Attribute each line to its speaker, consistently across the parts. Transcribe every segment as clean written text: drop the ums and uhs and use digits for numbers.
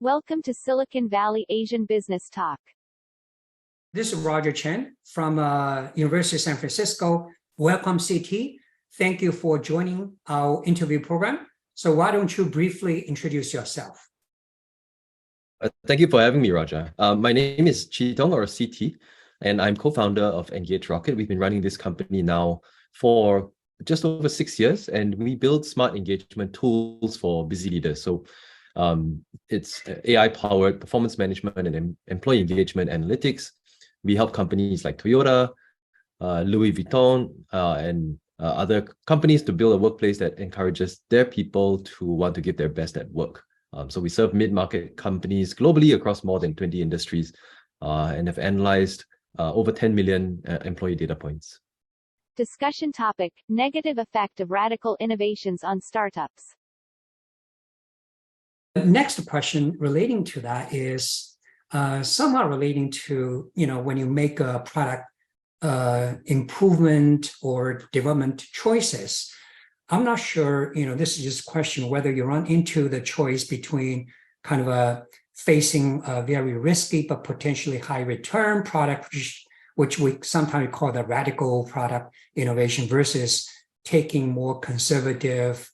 Speaker 1: Welcome to Silicon Valley Asian Business Talk.
Speaker 2: This is Roger Chen from University of San Francisco. Welcome, CT. Thank you for joining our interview program. So why don't you briefly introduce yourself?
Speaker 3: Thank you for having me, Roger. My name is CheeTung, or CT, and I'm co-founder of EngageRocket. We've been running this company now for just over 6 years, and we build smart engagement tools for busy leaders. So it's AI-powered performance management and employee engagement analytics. We help companies like Toyota, Louis Vuitton, and other companies to build a workplace that encourages their people to want to give their best at work. So we serve mid-market companies globally across more than 20 industries and have analyzed over 10 million employee data points.
Speaker 1: Discussion topic: negative effect of radical innovations on startups.
Speaker 2: The next question relating to that is somewhat relating to, when you make a product improvement or development choices. I'm not sure, this is just a question whether you run into the choice between kind of facing a very risky but potentially high return product, which we sometimes call the radical product innovation, versus taking more conservative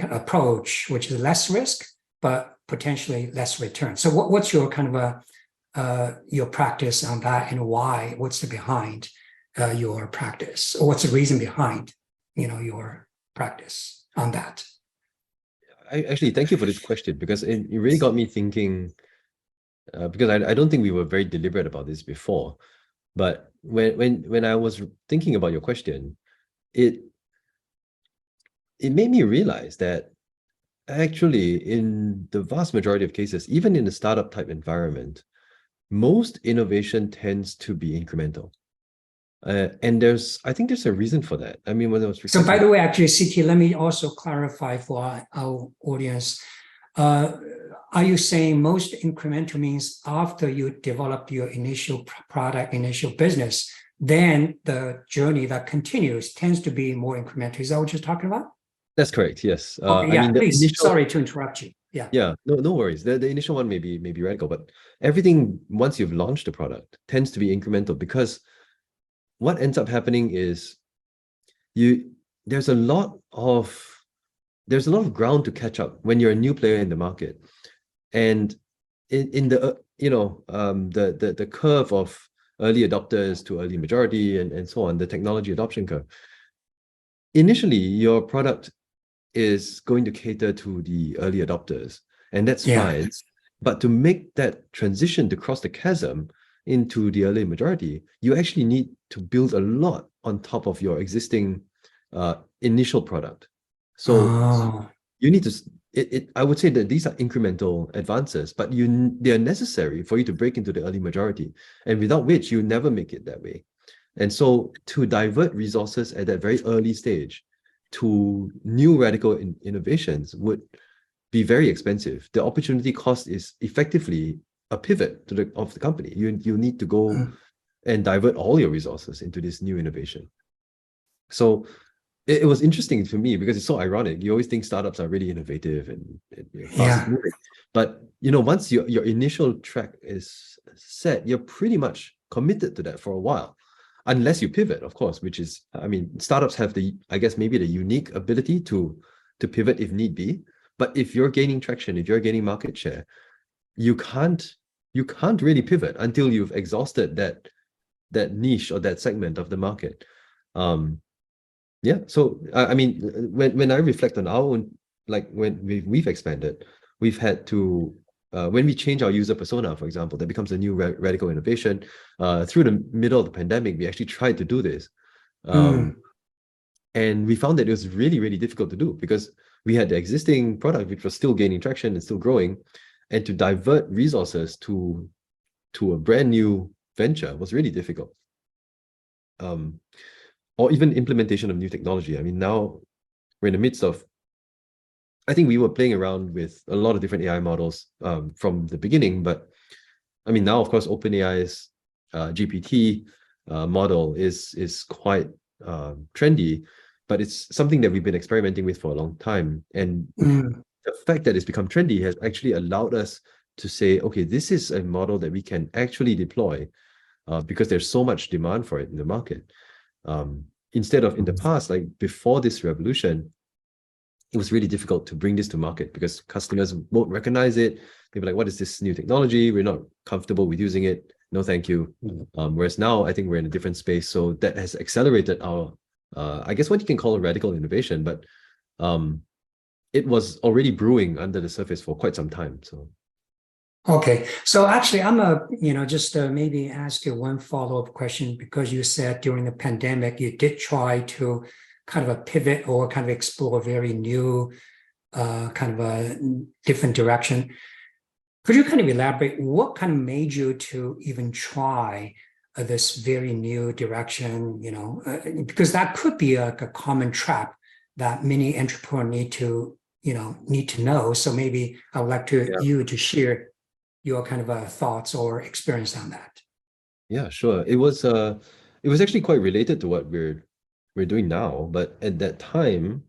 Speaker 2: approach, which is less risk, but potentially less return. So what's your kind of your practice on that, and why? What's the behind your practice, or what's the reason behind your practice on that?
Speaker 3: Actually, thank you for this question, because it really got me thinking, because I don't think we were very deliberate about this before. But when I was thinking about your question, it made me realize that actually in the vast majority of cases, even in the startup type environment, most innovation tends to be incremental. And I think there's a reason for that. I mean, when I was
Speaker 2: so by the way, actually, CT, let me also clarify for our audience. Are you saying most incremental means after you develop your initial product, initial business, then the journey that continues tends to be more incremental? Is that what you're talking about?
Speaker 3: That's correct. Yes.
Speaker 2: Okay, yeah. I mean, please. Sorry to interrupt you. Yeah.
Speaker 3: Yeah. No worries. The initial one may be radical, but everything once you've launched the product tends to be incremental, because what ends up happening is there's a lot of ground to catch up when you're a new player in the market. And in the the curve of early adopters to early majority and so on, the technology adoption curve, initially your product is going to cater to the early adopters, and that's fine. But to make that transition, to cross the chasm into the early majority, you actually need to build a lot on top of your existing initial product. So you need to, I would say that these are incremental advances, but they are necessary for you to break into the early majority, and without which you never make it that way. And so to divert resources at that very early stage to new radical innovations would be very expensive. The opportunity cost is effectively a pivot of the company. You need to go and divert all your resources into this new innovation. So it was interesting for me, because it's so ironic. You always think startups are really innovative and fast moving, but once your initial track is set, you're pretty much committed to that for a while, unless you pivot, of course. Which is, I mean, startups have maybe the unique ability to pivot if need be. But if you're gaining traction, if you're gaining market share, you can't really pivot until you've exhausted that niche or that segment of the market. So I mean, when I reflect on our own, like when we've expanded, we've had to when we change our user persona, for example, that becomes a new radical innovation. Through the middle of the pandemic, we actually tried to do this, and we found that it was really, really difficult to do, because we had the existing product which was still gaining traction and still growing, and to divert resources to a brand new venture was really difficult. Or even implementation of new technology. I mean, now we're in the midst of, I think we were playing around with a lot of different AI models from the beginning, but I mean, now of course OpenAI's GPT model is quite trendy, but it's something that we've been experimenting with for a long time. And the fact that it's become trendy has actually allowed us to say, okay, this is a model that we can actually deploy because there's so much demand for it in the market. Instead of in the past, like before this revolution, it was really difficult to bring this to market because customers won't recognize it. They'll be like, what is this new technology? We're not comfortable with using it. No, thank you. Whereas now I think we're in a different space. So that has accelerated our, I guess what you can call a radical innovation, but it was already brewing under the surface for quite some time. So.
Speaker 2: Okay, so actually, just maybe ask you one follow-up question, because you said during the pandemic you did try to kind of a pivot or kind of explore a very new, kind of a different direction. Could you kind of elaborate what kind of made you to even try this very new direction? Because that could be a common trap that many entrepreneurs need to know. So maybe I would like you to share your kind of thoughts or experience on that.
Speaker 3: Yeah, sure. It was actually quite related to what we're doing now, but at that time,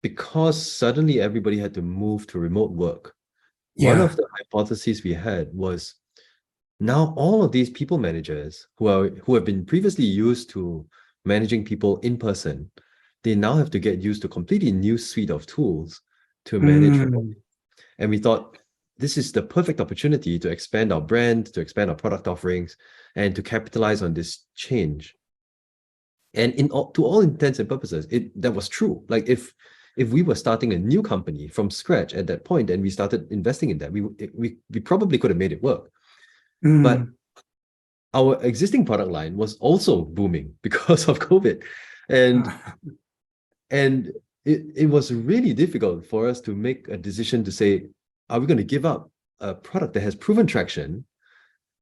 Speaker 3: because suddenly everybody had to move to remote work, one of the hypotheses we had was now all of these people managers who have been previously used to managing people in person, they now have to get used to a completely new suite of tools to manage remotely. And we thought, this is the perfect opportunity to expand our brand, to expand our product offerings, and to capitalize on this change. And to all intents and purposes, that was true. Like if we were starting a new company from scratch at that point and we started investing in that, we probably could have made it work. But our existing product line was also booming because of COVID. And it was really difficult for us to make a decision to say, are we going to give up a product that has proven traction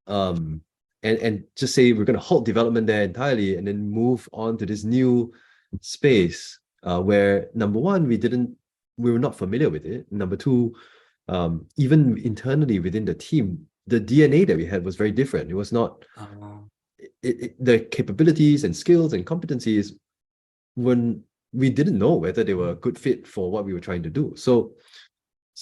Speaker 3: and just say we're going to halt development there entirely and then move on to this new space where, number one, we were not familiar with it. Number two, even internally within the team, the DNA that we had was very different. It was not the capabilities and skills and competencies when we didn't know whether they were a good fit for what we were trying to do. So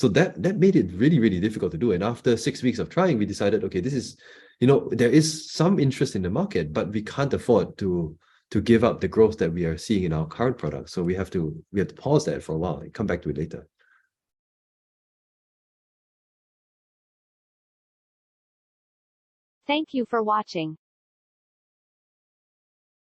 Speaker 3: that made it really, really difficult to do. And after 6 weeks of trying, we decided, okay, this is, there is some interest in the market, but we can't afford to give up the growth that we are seeing in our current product. So we have to pause that for a while and come back to it later.
Speaker 1: Thank you for watching.